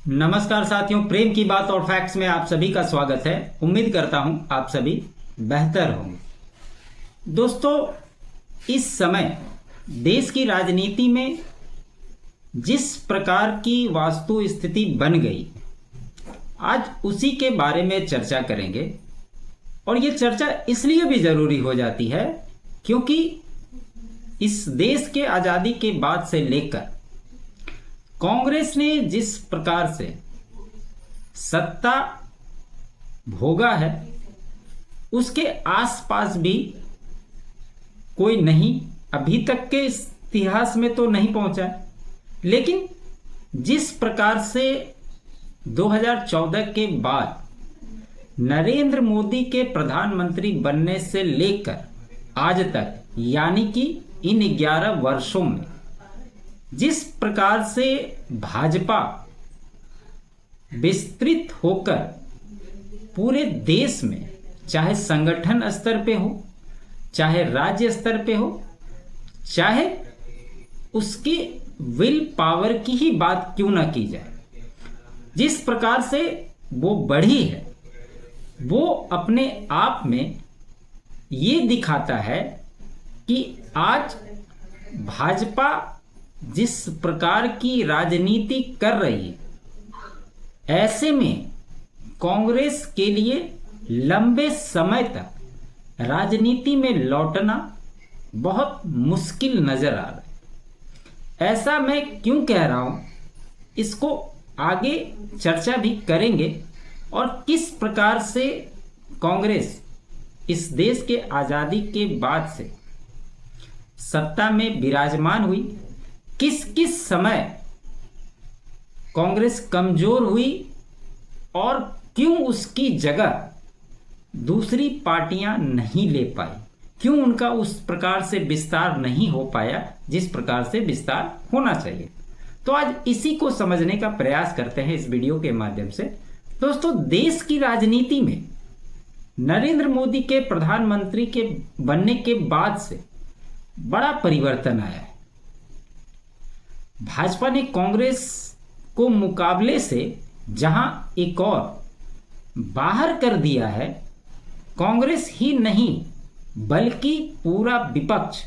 नमस्कार साथियों, प्रेम की बात और फैक्ट्स में आप सभी का स्वागत है। उम्मीद करता हूं आप सभी बेहतर होंगे। दोस्तों, इस समय देश की राजनीति में जिस प्रकार की वास्तु स्थिति बन गई, आज उसी के बारे में चर्चा करेंगे। और ये चर्चा इसलिए भी जरूरी हो जाती है क्योंकि इस देश के आज़ादी के बाद से लेकर कांग्रेस ने जिस प्रकार से सत्ता भोगा है, उसके आसपास भी कोई नहीं, अभी तक के इतिहास में तो नहीं पहुंचा है। लेकिन जिस प्रकार से 2014 के बाद नरेंद्र मोदी के प्रधानमंत्री बनने से लेकर आज तक, यानी कि इन 11 वर्षों में जिस प्रकार से भाजपा विस्तृत होकर पूरे देश में, चाहे संगठन स्तर पे हो, चाहे राज्य स्तर पे हो, चाहे उसकी विल पावर की ही बात क्यों ना की जाए, जिस प्रकार से वो बढ़ी है, वो अपने आप में ये दिखाता है कि आज भाजपा जिस प्रकार की राजनीति कर रही है, ऐसे में कांग्रेस के लिए लंबे समय तक राजनीति में लौटना बहुत मुश्किल नजर आ रहा है। ऐसा मैं क्यों कह रहा हूं, इसको आगे चर्चा भी करेंगे और किस प्रकार से कांग्रेस इस देश के आज़ादी के बाद से सत्ता में विराजमान हुई, किस किस समय कांग्रेस कमजोर हुई और क्यों उसकी जगह दूसरी पार्टियां नहीं ले पाई, क्यों उनका उस प्रकार से विस्तार नहीं हो पाया जिस प्रकार से विस्तार होना चाहिए। तो आज इसी को समझने का प्रयास करते हैं इस वीडियो के माध्यम से। दोस्तों, देश की राजनीति में नरेंद्र मोदी के प्रधानमंत्री के बनने के बाद से बड़ा परिवर्तन आया है। भाजपा ने कांग्रेस को मुकाबले से जहां एक और बाहर कर दिया है, कांग्रेस ही नहीं बल्कि पूरा विपक्ष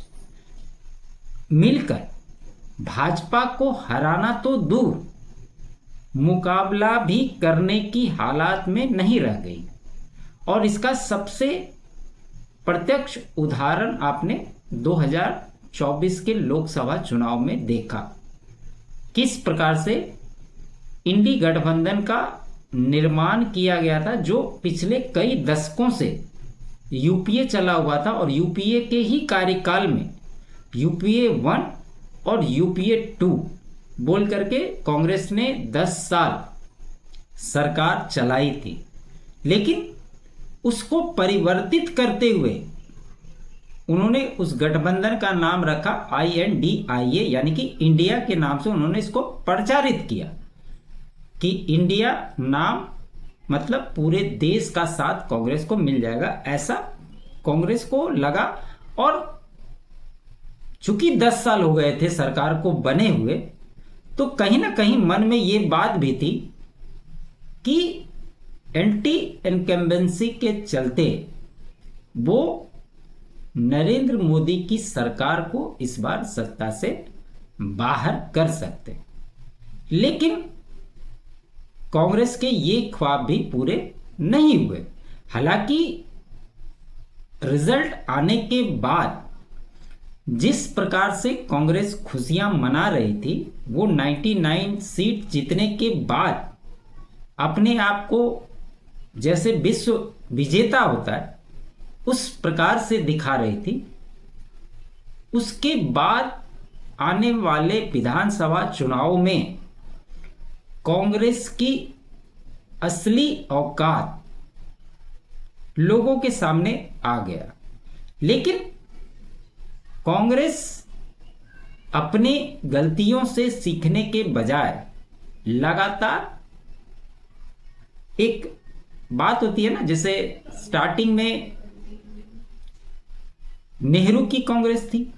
मिलकर भाजपा को हराना तो दूर, मुकाबला भी करने की हालात में नहीं रह गई। और इसका सबसे प्रत्यक्ष उदाहरण आपने 2024 के लोकसभा चुनाव में देखा, किस प्रकार से इंडी गठबंधन का निर्माण किया गया था, जो पिछले कई दशकों से यूपीए चला हुआ था। और यूपीए के ही कार्यकाल में यूपीए 1 और यूपीए 2 बोल करके कांग्रेस ने 10 साल सरकार चलाई थी। लेकिन उसको परिवर्तित करते हुए उन्होंने उस गठबंधन का नाम रखा INDIA, यानी कि इंडिया के नाम से उन्होंने इसको प्रचारित किया कि इंडिया नाम मतलब पूरे देश का साथ कांग्रेस को मिल जाएगा, ऐसा कांग्रेस को लगा। और चूंकि 10 साल हो गए थे सरकार को बने हुए, तो कहीं ना कहीं मन में ये बात भी थी कि एंटी इनकम्बेंसी के चलते वो नरेंद्र मोदी की सरकार को इस बार सत्ता से बाहर कर सकते। लेकिन कांग्रेस के ये ख्वाब भी पूरे नहीं हुए। हालांकि रिजल्ट आने के बाद जिस प्रकार से कांग्रेस खुशियां मना रही थी, वो 99 सीट जीतने के बाद अपने आप को जैसे विश्व विजेता होता है उस प्रकार से दिखा रही थी। उसके बाद आने वाले विधानसभा चुनाव में कांग्रेस की असली औकात लोगों के सामने आ गया। लेकिन कांग्रेस अपनी गलतियों से सीखने के बजाय लगातार, एक बात होती है ना, जैसे स्टार्टिंग में नेहरू की कांग्रेस थी,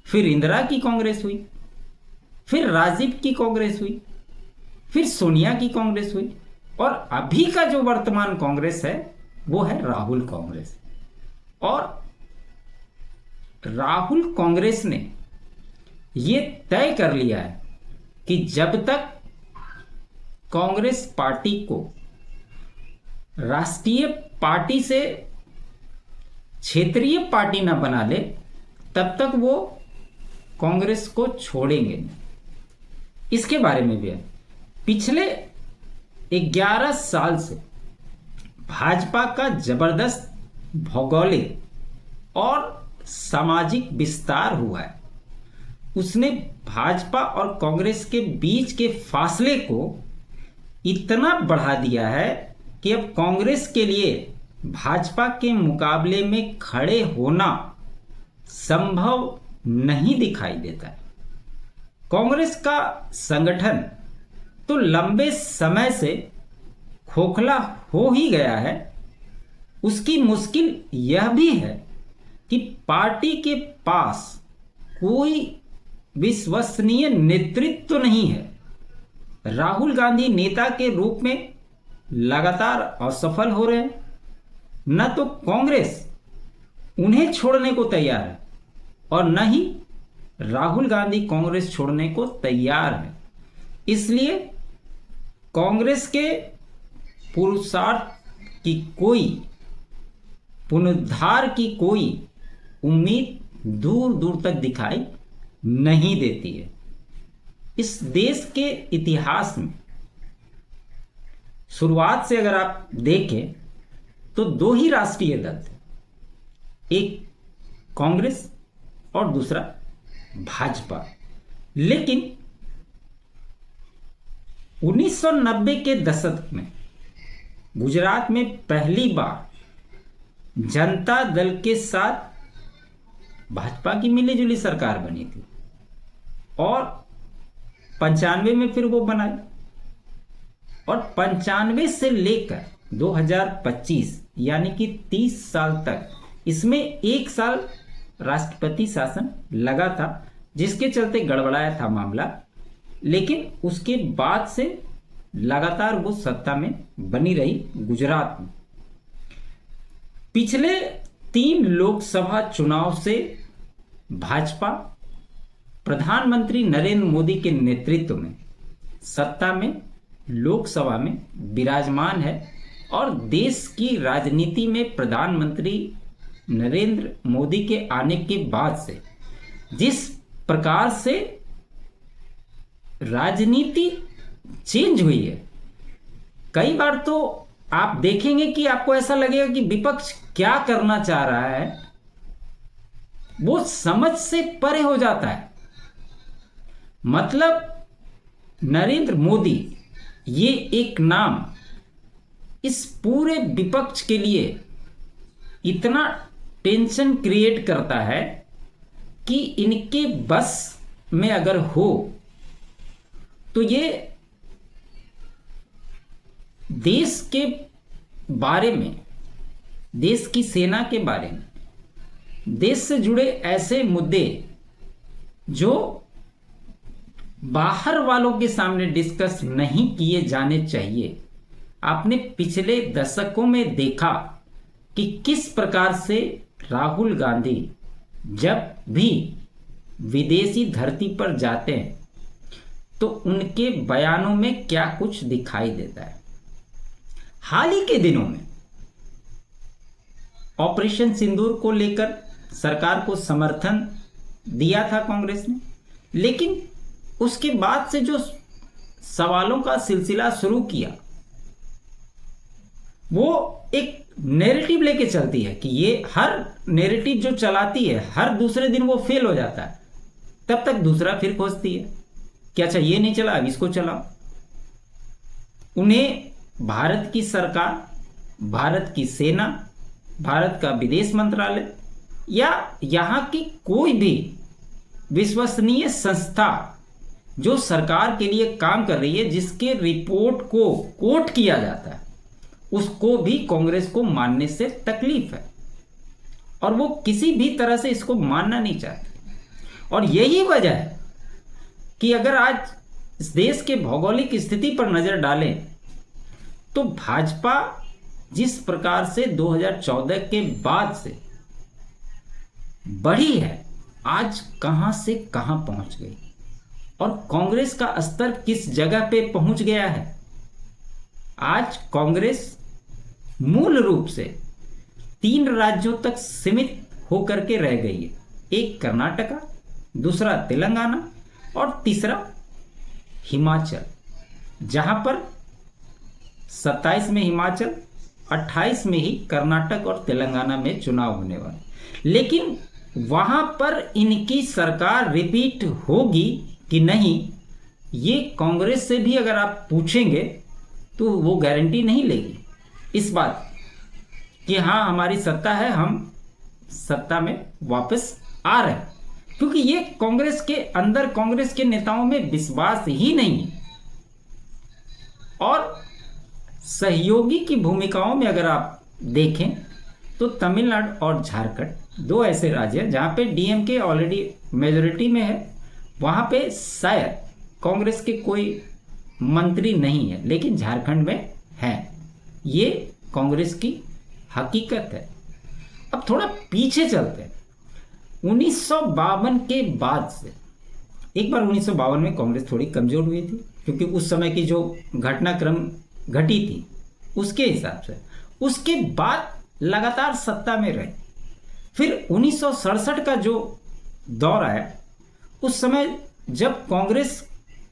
फिर इंदिरा की कांग्रेस हुई, फिर राजीव की कांग्रेस हुई, फिर सोनिया की कांग्रेस हुई, और अभी का जो वर्तमान कांग्रेस है वो है राहुल कांग्रेस। और राहुल कांग्रेस ने ये तय कर लिया है कि जब तक कांग्रेस पार्टी को राष्ट्रीय पार्टी से क्षेत्रीय पार्टी ना बना ले, तब तक वो कांग्रेस को छोड़ेंगे नहीं। इसके बारे में भी है, पिछले 11 साल से भाजपा का जबरदस्त भौगोलिक और सामाजिक विस्तार हुआ है। उसने भाजपा और कांग्रेस के बीच के फासले को इतना बढ़ा दिया है कि अब कांग्रेस के लिए भाजपा के मुकाबले में खड़े होना संभव नहीं दिखाई देता है। कांग्रेस का संगठन तो लंबे समय से खोखला हो ही गया है। उसकी मुश्किल यह भी है कि पार्टी के पास कोई विश्वसनीय नेतृत्व तो नहीं है। राहुल गांधी नेता के रूप में लगातार असफल हो रहे हैं, न तो कांग्रेस उन्हें छोड़ने को तैयार है और न ही राहुल गांधी कांग्रेस छोड़ने को तैयार है। इसलिए कांग्रेस के पुरुषार्थ की कोई, पुनरुद्धार की कोई उम्मीद दूर दूर तक दिखाई नहीं देती है। इस देश के इतिहास में शुरुआत से अगर आप देखें तो दो ही राष्ट्रीय दल थे, एक कांग्रेस और दूसरा भाजपा। लेकिन 1990 के दशक में गुजरात में पहली बार जनता दल के साथ भाजपा की मिलीजुली सरकार बनी थी और 95 में फिर वो बनाई, और 95 से लेकर 2025 यानी कि 30 साल तक इसमें 1 साल राष्ट्रपति शासन लगा था, जिसके चलते गड़बड़ाया था मामला। लेकिन उसके बाद से लगातार वो सत्ता में बनी रही गुजरात में। पिछले 3 लोकसभा चुनाव से भाजपा प्रधानमंत्री नरेंद्र मोदी के नेतृत्व में सत्ता में लोकसभा में विराजमान है, और देश की राजनीति में प्रधानमंत्री नरेंद्र मोदी के आने के बाद से जिस प्रकार से राजनीति चेंज हुई है, कई बार तो आप देखेंगे कि आपको ऐसा लगेगा कि विपक्ष क्या करना चाह रहा है, वो समझ से परे हो जाता है। मतलब नरेंद्र मोदी ये एक नाम इस पूरे विपक्ष के लिए इतना टेंशन क्रिएट करता है कि इनके बस में अगर हो तो ये देश के बारे में, देश की सेना के बारे में, देश से जुड़े ऐसे मुद्दे जो बाहर वालों के सामने डिस्कस नहीं किए जाने चाहिए। आपने पिछले दशकों में देखा कि किस प्रकार से राहुल गांधी जब भी विदेशी धरती पर जाते हैं तो उनके बयानों में क्या कुछ दिखाई देता है। हाल ही के दिनों में ऑपरेशन सिंदूर को लेकर सरकार को समर्थन दिया था कांग्रेस ने, लेकिन उसके बाद से जो सवालों का सिलसिला शुरू किया, वो एक नैरेटिव लेके चलती है कि ये हर नैरेटिव जो चलाती है हर दूसरे दिन वो फेल हो जाता है, तब तक दूसरा फिर खोजती है कि अच्छा ये नहीं चला, अब इसको चलाओ। उन्हें भारत की सरकार, भारत की सेना, भारत का विदेश मंत्रालय या यहाँ की कोई भी विश्वसनीय संस्था जो सरकार के लिए काम कर रही है, जिसके रिपोर्ट को कोट किया जाता है, उसको भी कांग्रेस को मानने से तकलीफ है और वो किसी भी तरह से इसको मानना नहीं चाहते। और यही वजह है कि अगर आज इस देश के भौगोलिक स्थिति पर नजर डालें तो भाजपा जिस प्रकार से 2014 के बाद से बढ़ी है, आज कहां से कहां पहुंच गई और कांग्रेस का स्तर किस जगह पे पहुंच गया है। आज कांग्रेस मूल रूप से 3 राज्यों तक सीमित होकर के रह गई है। एक कर्नाटका, दूसरा तेलंगाना और तीसरा हिमाचल, जहां पर 27 में हिमाचल, 28 में ही कर्नाटक और तेलंगाना में चुनाव होने वाले। लेकिन वहां पर इनकी सरकार रिपीट होगी कि नहीं, ये कांग्रेस से भी अगर आप पूछेंगे तो वो गारंटी नहीं लेगी इस बात कि हाँ हमारी सत्ता है, हम सत्ता में वापस आ रहे हैं, क्योंकि ये कांग्रेस के अंदर, कांग्रेस के नेताओं में विश्वास ही नहीं है। और सहयोगी की भूमिकाओं में अगर आप देखें तो तमिलनाडु और झारखंड 2 ऐसे राज्य हैं जहां पे डीएमके ऑलरेडी मेजोरिटी में है। वहां पे शायद कांग्रेस के कोई मंत्री नहीं है, लेकिन झारखंड में है। ये कांग्रेस की हकीकत है। अब थोड़ा पीछे चलते हैं। 1952 के बाद से, एक बार 1952 में कांग्रेस थोड़ी कमजोर हुई थी, क्योंकि उस समय की जो घटनाक्रम घटी थी उसके हिसाब से। उसके बाद लगातार सत्ता में रहे। फिर 1967 का जो दौर आया, उस समय जब कांग्रेस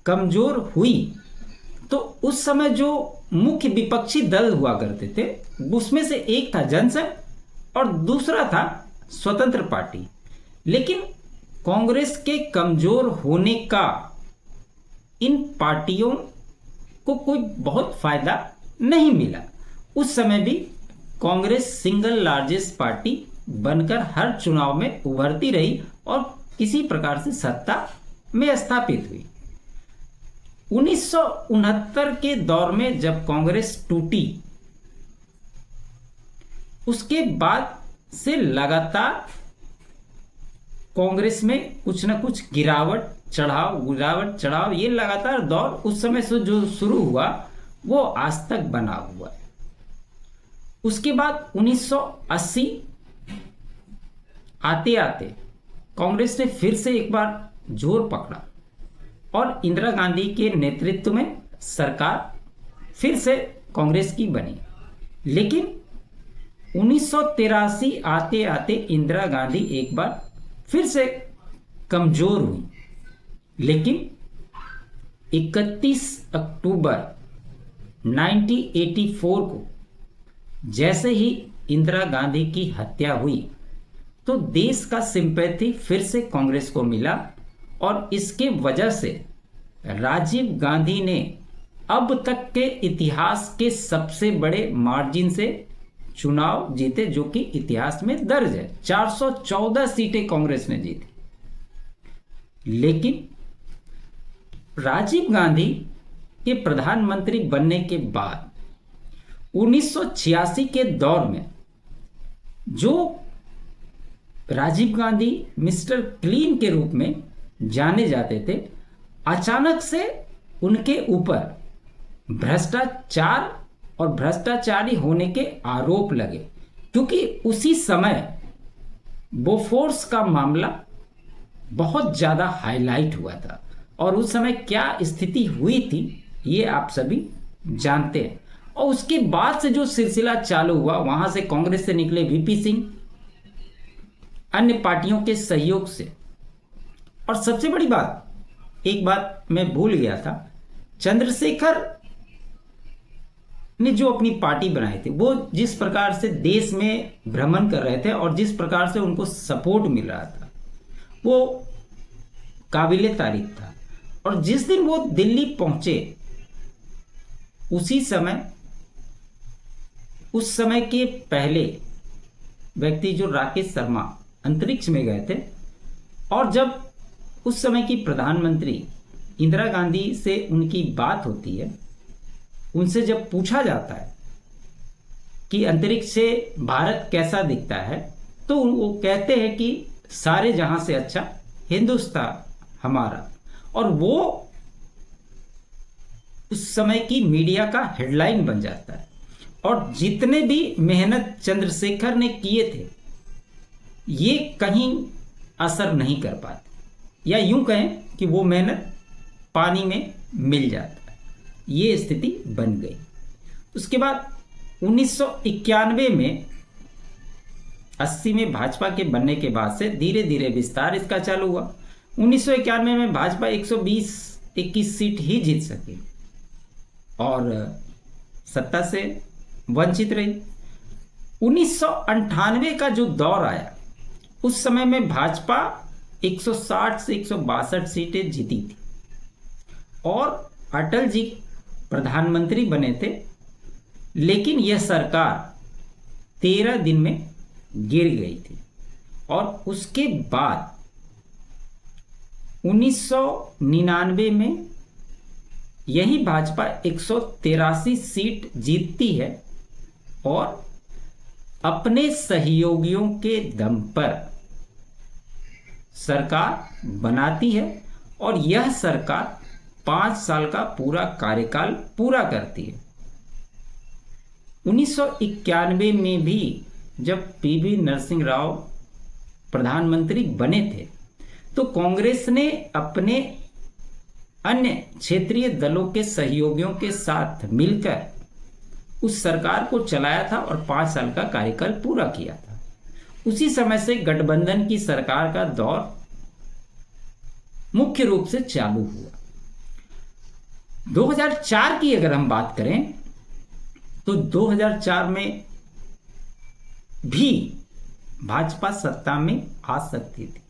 कमजोर हुई तो उस समय जो मुख्य विपक्षी दल हुआ करते थे उसमें से एक था जनसंघ और दूसरा था स्वतंत्र पार्टी। लेकिन कांग्रेस के कमजोर होने का इन पार्टियों को कोई बहुत फायदा नहीं मिला। उस समय भी कांग्रेस सिंगल लार्जेस्ट पार्टी बनकर हर चुनाव में उभरती रही और किसी प्रकार से सत्ता में स्थापित हुई। 1969 के दौर में जब कांग्रेस टूटी, उसके बाद से लगातार कांग्रेस में कुछ ना कुछ गिरावट चढ़ाव, ये लगातार दौर उस समय से जो शुरू हुआ वो आज तक बना हुआ है। उसके बाद 1980 आते आते कांग्रेस ने फिर से एक बार जोर पकड़ा और इंदिरा गांधी के नेतृत्व में सरकार फिर से कांग्रेस की बनी। लेकिन 1983 आते आते इंदिरा गांधी एक बार फिर से कमजोर हुई। लेकिन 31 अक्टूबर 1984 को जैसे ही इंदिरा गांधी की हत्या हुई तो देश का सिंपैथी फिर से कांग्रेस को मिला और इसके वजह से राजीव गांधी ने अब तक के इतिहास के सबसे बड़े मार्जिन से चुनाव जीते, जो कि इतिहास में दर्ज है। 414 सीटें कांग्रेस ने जीती। लेकिन राजीव गांधी के प्रधानमंत्री बनने के बाद 1986 के दौर में जो राजीव गांधी मिस्टर क्लीन के रूप में जाने जाते थे, अचानक से उनके ऊपर भ्रष्टाचार और भ्रष्टाचारी होने के आरोप लगे, क्योंकि उसी समय बोफोर्स का मामला बहुत ज़्यादा हाईलाइट हुआ था और उस समय क्या स्थिति हुई थी ये आप सभी जानते हैं। और उसके बाद से जो सिलसिला चालू हुआ, वहां से कांग्रेस से निकले वीपी सिंह, अन्य पार्टियों के सहयोग से। और सबसे बड़ी बात, एक बात मैं भूल गया था, चंद्रशेखर ने जो अपनी पार्टी बनाई थी, वो जिस प्रकार से देश में भ्रमण कर रहे थे और जिस प्रकार से उनको सपोर्ट मिल रहा था वो काबिले तारीफ था। और जिस दिन वो दिल्ली पहुंचे उसी समय, उस समय के पहले व्यक्ति जो राकेश शर्मा अंतरिक्ष में गए थे, और जब उस समय की प्रधानमंत्री इंदिरा गांधी से उनकी बात होती है, उनसे जब पूछा जाता है कि अंतरिक्ष से भारत कैसा दिखता है, तो वो कहते हैं कि सारे जहां से अच्छा हिंदुस्तान हमारा। और वो उस समय की मीडिया का हेडलाइन बन जाता है। और जितने भी मेहनत चंद्रशेखर ने किए थे ये कहीं असर नहीं कर पाते, या यूं कहें कि वो मेहनत पानी में मिल जाता है। ये स्थिति बन गई। उसके बाद 1991 में 80 में भाजपा के बनने के बाद से धीरे धीरे विस्तार इसका चालू हुआ। 1991 में भाजपा 120-21 सीट ही जीत सकी और सत्ता से वंचित रही। 1998 का जो दौर आया उस समय में भाजपा 160 से 162 सीटें जीती थी और अटल जी प्रधानमंत्री बने थे, लेकिन यह सरकार 13 दिन में गिर गई थी। और उसके बाद 1999 में यही भाजपा 183 सीट जीतती है और अपने सहयोगियों के दम पर सरकार बनाती है और यह सरकार 5 साल का पूरा कार्यकाल पूरा करती है। 1991 में भी जब पीवी नरसिंह राव प्रधानमंत्री बने थे तो कांग्रेस ने अपने अन्य क्षेत्रीय दलों के सहयोगियों के साथ मिलकर उस सरकार को चलाया था और 5 साल का कार्यकाल पूरा किया था। उसी समय से गठबंधन की सरकार का दौर मुख्य रूप से चालू हुआ। 2004 की अगर हम बात करें तो 2004 में भी भाजपा सत्ता में आ सकती थी,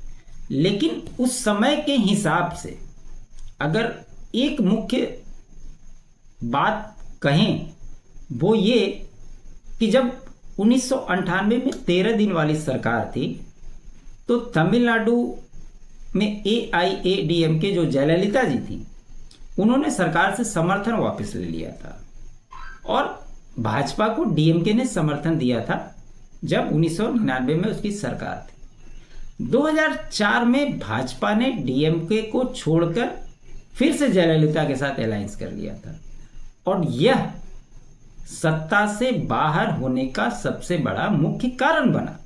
लेकिन उस समय के हिसाब से अगर एक मुख्य बात कहें वो ये कि जब 1998 में 13 दिन वाली सरकार थी तो तमिलनाडु में AIADMK जो जयललिता जी थी उन्होंने सरकार से समर्थन वापस ले लिया था और भाजपा को DMK ने समर्थन दिया था जब 1999 में उसकी सरकार थी। 2004 में भाजपा ने DMK को छोड़कर फिर से जयललिता के साथ अलायंस कर लिया था और यह सत्ता से बाहर होने का सबसे बड़ा मुख्य कारण बना,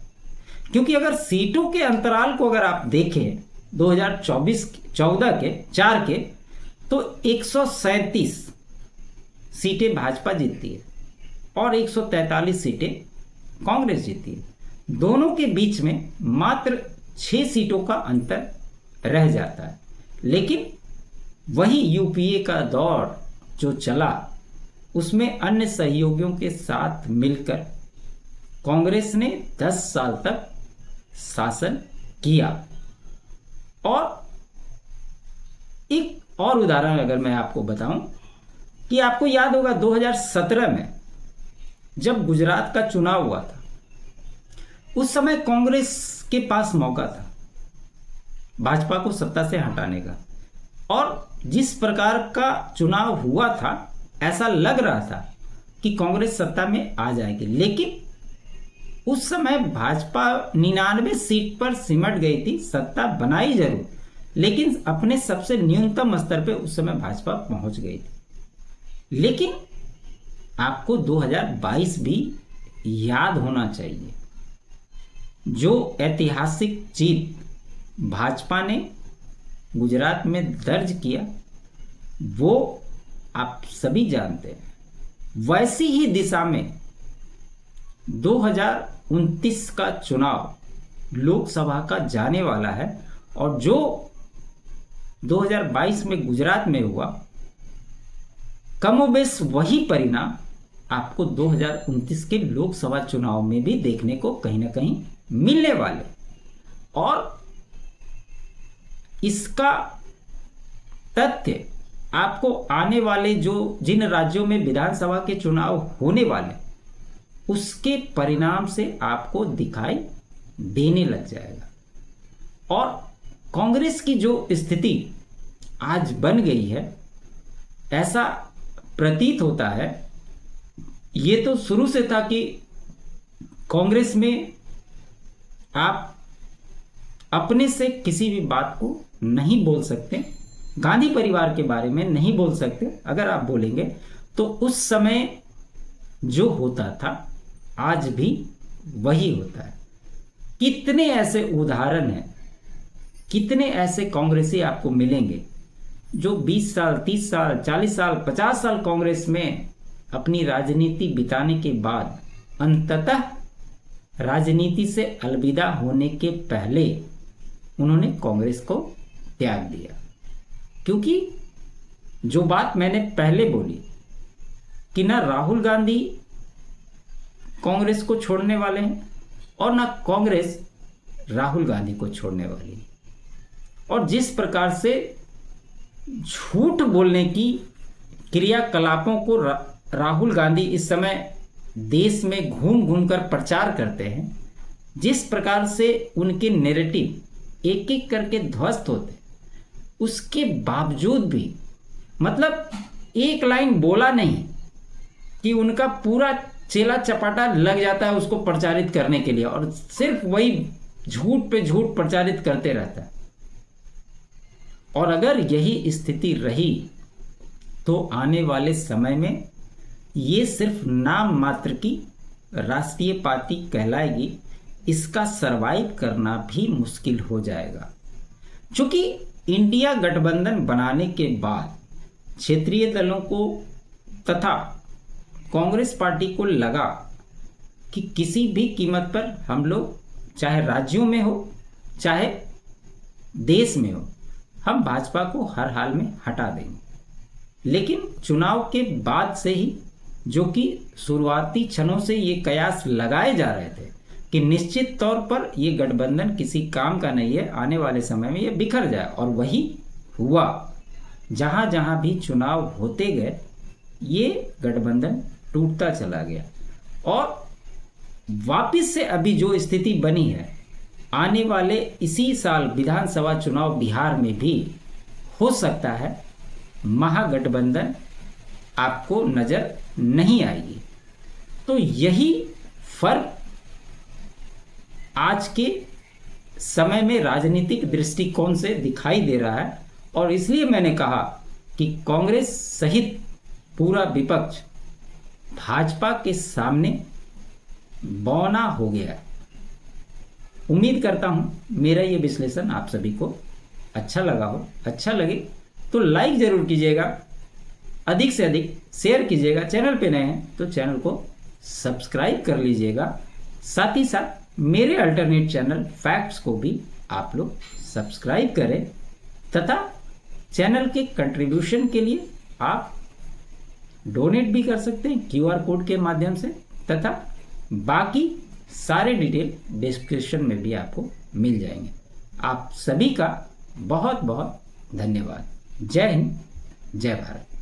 क्योंकि अगर सीटों के अंतराल को अगर आप देखें 2014 के 4 के तो 137 सीटें भाजपा जीतती है और 143 सीटें कांग्रेस जीतती है। दोनों के बीच में मात्र 6 सीटों का अंतर रह जाता है, लेकिन वही यूपीए का दौर जो चला उसमें अन्य सहयोगियों के साथ मिलकर कांग्रेस ने 10 साल तक शासन किया। और एक और उदाहरण अगर मैं आपको बताऊं कि आपको याद होगा 2017 में जब गुजरात का चुनाव हुआ था उस समय कांग्रेस के पास मौका था भाजपा को सत्ता से हटाने का और जिस प्रकार का चुनाव हुआ था ऐसा लग रहा था कि कांग्रेस सत्ता में आ जाएगी, लेकिन उस समय भाजपा 99 सीट पर सिमट गई थी। सत्ता बनाई जरूर, लेकिन अपने सबसे न्यूनतम स्तर पे उस समय भाजपा पहुंच गई थी। लेकिन आपको 2022 भी याद होना चाहिए, जो ऐतिहासिक जीत भाजपा ने गुजरात में दर्ज किया वो आप सभी जानते हैं। वैसी ही दिशा में 2029 का चुनाव लोकसभा का जाने वाला है और जो 2022 में गुजरात में हुआ कमोबेश वही परिणाम आपको 2029 के लोकसभा चुनाव में भी देखने को कहीं ना कहीं मिलने वाले। और इसका तथ्य आपको आने वाले जो जिन राज्यों में विधानसभा के चुनाव होने वाले उसके परिणाम से आपको दिखाई देने लग जाएगा। और कांग्रेस की जो स्थिति आज बन गई है ऐसा प्रतीत होता है, ये तो शुरू से था कि कांग्रेस में आप अपने से किसी भी बात को नहीं बोल सकते गांधी परिवार के बारे में नहीं बोल सकते। अगर आप बोलेंगे तो उस समय जो होता था आज भी वही होता है। कितने ऐसे उदाहरण हैं, कितने ऐसे कांग्रेसी आपको मिलेंगे जो 20 साल, 30 साल, 40 साल, 50 साल कांग्रेस में अपनी राजनीति बिताने के बाद अंततः राजनीति से अलविदा होने के पहले उन्होंने कांग्रेस को त्याग दिया। क्योंकि जो बात मैंने पहले बोली कि ना राहुल गांधी कांग्रेस को छोड़ने वाले हैं और ना कांग्रेस राहुल गांधी को छोड़ने वाली है। और जिस प्रकार से झूठ बोलने की क्रियाकलापों को राहुल गांधी इस समय देश में घूम घूम कर प्रचार करते हैं, जिस प्रकार से उनके नैरेटिव एक एक करके ध्वस्त होते हैं, उसके बावजूद भी मतलब एक लाइन बोला नहीं कि उनका पूरा चेला चपाटा लग जाता है उसको प्रचारित करने के लिए, और सिर्फ वही झूठ पे झूठ प्रचारित करते रहता है। और अगर यही स्थिति रही तो आने वाले समय में ये सिर्फ नाम मात्र की राष्ट्रीय पार्टी कहलाएगी, इसका सरवाइव करना भी मुश्किल हो जाएगा। क्योंकि इंडिया गठबंधन बनाने के बाद क्षेत्रीय दलों को तथा कांग्रेस पार्टी को लगा कि किसी भी कीमत पर हम लोग, चाहे राज्यों में हो चाहे देश में हो, हम भाजपा को हर हाल में हटा देंगे। लेकिन चुनाव के बाद से ही, जो कि शुरुआती क्षणों से ये कयास लगाए जा रहे थे कि निश्चित तौर पर ये गठबंधन किसी काम का नहीं है, आने वाले समय में ये बिखर जाए, और वही हुआ। जहां जहां भी चुनाव होते गए ये गठबंधन टूटता चला गया। और वापस से अभी जो स्थिति बनी है, आने वाले इसी साल विधानसभा चुनाव बिहार में भी हो सकता है महागठबंधन आपको नजर नहीं आएगी। तो यही फर्क आज के समय में राजनीतिक दृष्टिकोण से दिखाई दे रहा है। और इसलिए मैंने कहा कि कांग्रेस सहित पूरा विपक्ष भाजपा के सामने बौना हो गया है। उम्मीद करता हूं मेरा ये विश्लेषण आप सभी को अच्छा लगा हो। अच्छा लगे तो लाइक जरूर कीजिएगा, अधिक से अधिक शेयर कीजिएगा। चैनल पे नए हैं तो चैनल को सब्सक्राइब कर लीजिएगा। साथ ही साथ मेरे अल्टरनेट चैनल फैक्ट्स को भी आप लोग सब्सक्राइब करें, तथा चैनल के कंट्रीब्यूशन के लिए आप डोनेट भी कर सकते हैं QR कोड के माध्यम से, तथा बाकी सारे डिटेल डिस्क्रिप्शन में भी आपको मिल जाएंगे। आप सभी का बहुत बहुत धन्यवाद। जय हिंद, जय भारत।